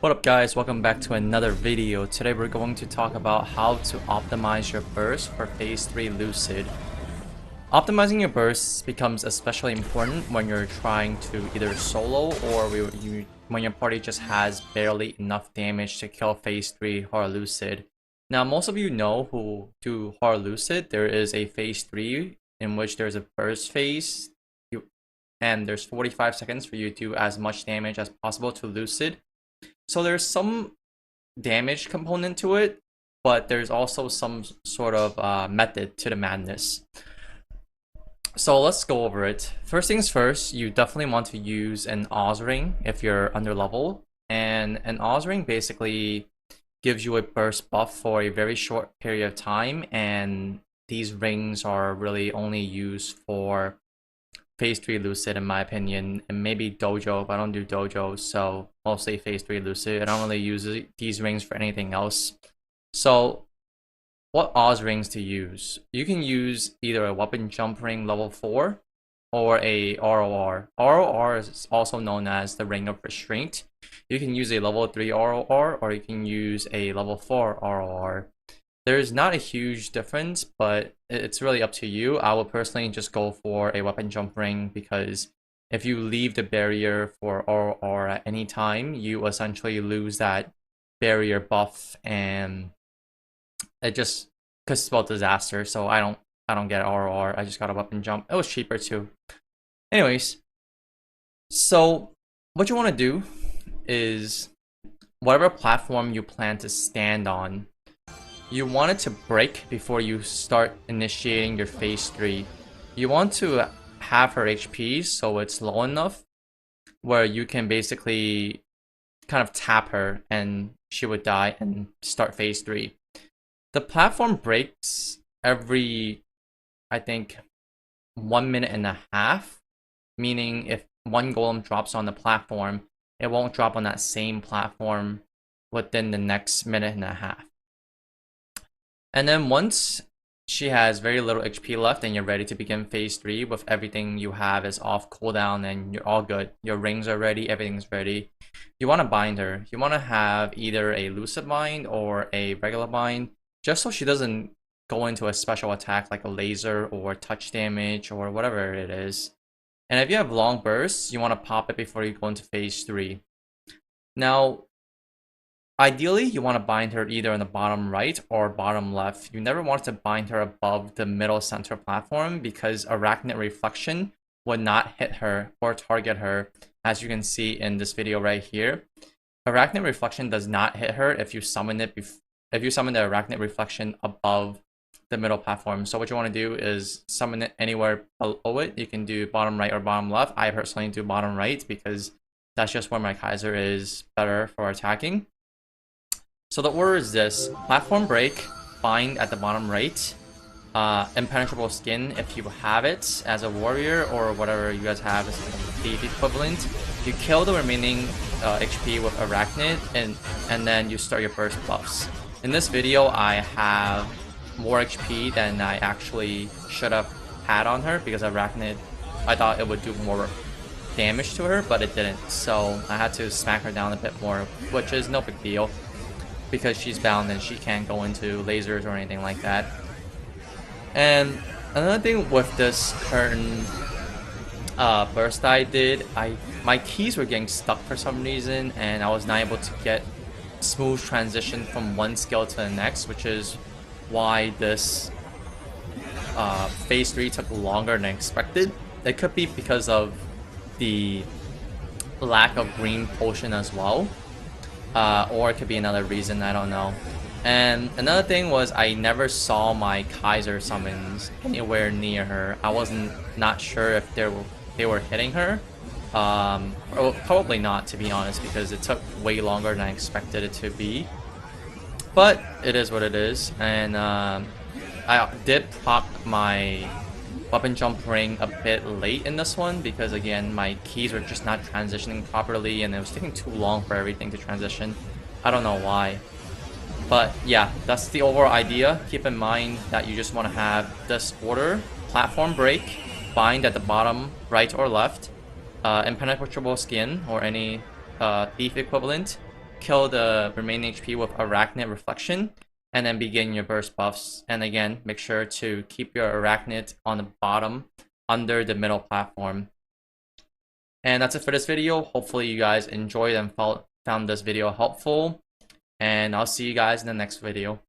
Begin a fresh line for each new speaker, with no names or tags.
What up guys, welcome back to another video. Today we're going to talk about how to optimize your burst for Phase 3 Lucid. Optimizing your bursts becomes especially important when you're trying to either solo or when your party just has barely enough damage to kill Phase 3 Horror Lucid. Now most of you know who do Horror Lucid, there is a Phase 3 in which there's a burst phase and there's 45 seconds for you to do as much damage as possible to Lucid. So there's some damage component to it, but there's also some sort of method to the madness. So let's go over it. First things first, you definitely want to use an Oz ring if you're under level. And an Oz ring basically gives you a burst buff for a very short period of time, and these rings are really only used for Phase 3 Lucid in my opinion, and maybe Dojo, but I don't do Dojo, so mostly Phase 3 Lucid. I don't really use these rings for anything else. So what Oz rings to use? You can use either a weapon jump ring level 4 or a ROR. ROR is also known as the Ring of Restraint. You can use a level 3 ROR or you can use a level 4 ROR. There's not a huge difference, but it's really up to you. I would personally just go for a weapon jump ring because if you leave the barrier for ROR at any time, you essentially lose that barrier buff, and it just could spell disaster. So I don't get ROR. I just got a weapon jump. It was cheaper too. Anyways, so what you want to do is whatever platform you plan to stand on, you want it to break before you start initiating your Phase 3. You want to have her HP so it's low enough where you can basically kind of tap her and she would die and start Phase 3. The platform breaks every, I think, 1.5 minutes, meaning if one golem drops on the platform, it won't drop on that same platform within the next 1.5 minutes. And then once she has very little HP left and you're ready to begin Phase 3 with everything you have is off cooldown and you're all good. Your rings are ready, everything's ready. You want to bind her. You want to have either a Lucid bind or a regular bind, just so she doesn't go into a special attack like a laser or touch damage or whatever it is. And if you have long bursts, you want to pop it before you go into Phase 3. Now, ideally, you want to bind her either on the bottom right or bottom left. You never want to bind her above the middle center platform because Arachnid Reflection would not hit her or target her, as you can see in this video right here. Arachnid Reflection does not hit her if you summon it if you summon the Arachnid Reflection above the middle platform. So what you want to do is summon it anywhere below it. You can do bottom right or bottom left. I personally do bottom right because that's just where my Kaiser is better for attacking. So the order is this: platform break, bind at the bottom right, impenetrable skin if you have it as a warrior or whatever you guys have as a thief equivalent. You kill the remaining HP with Arachnid, and then you start your burst buffs. In this video, I have more HP than I actually should have had on her because Arachnid, I thought it would do more damage to her, but it didn't. So I had to smack her down a bit more, which is no big deal, because she's bound and she can't go into lasers or anything like that. And another thing with this current burst I did, my keys were getting stuck for some reason, and I was not able to get smooth transition from one skill to the next, which is why this Phase 3 took longer than expected. It could be because of the lack of green potion as well. Or it could be another reason, I don't know. And another thing was I never saw my Kaiser summons anywhere near her. I wasn't not sure if they were hitting her. Probably not, to be honest, because it took way longer than I expected it to be. But it is what it is, and I did proc my weapon jump ring a bit late in this one because, again, my keys were just not transitioning properly and it was taking too long for everything to transition. I don't know why. But yeah, that's the overall idea. Keep in mind that you just want to have this order: platform break, bind at the bottom right or left, impenetrable skin or any thief equivalent, kill the remaining HP with Arachnid Reflection, and then begin your burst buffs. And again, make sure to keep your Arachnid on the bottom under the middle platform. And that's it for this video. Hopefully you guys enjoyed and found this video helpful. And I'll see you guys in the next video.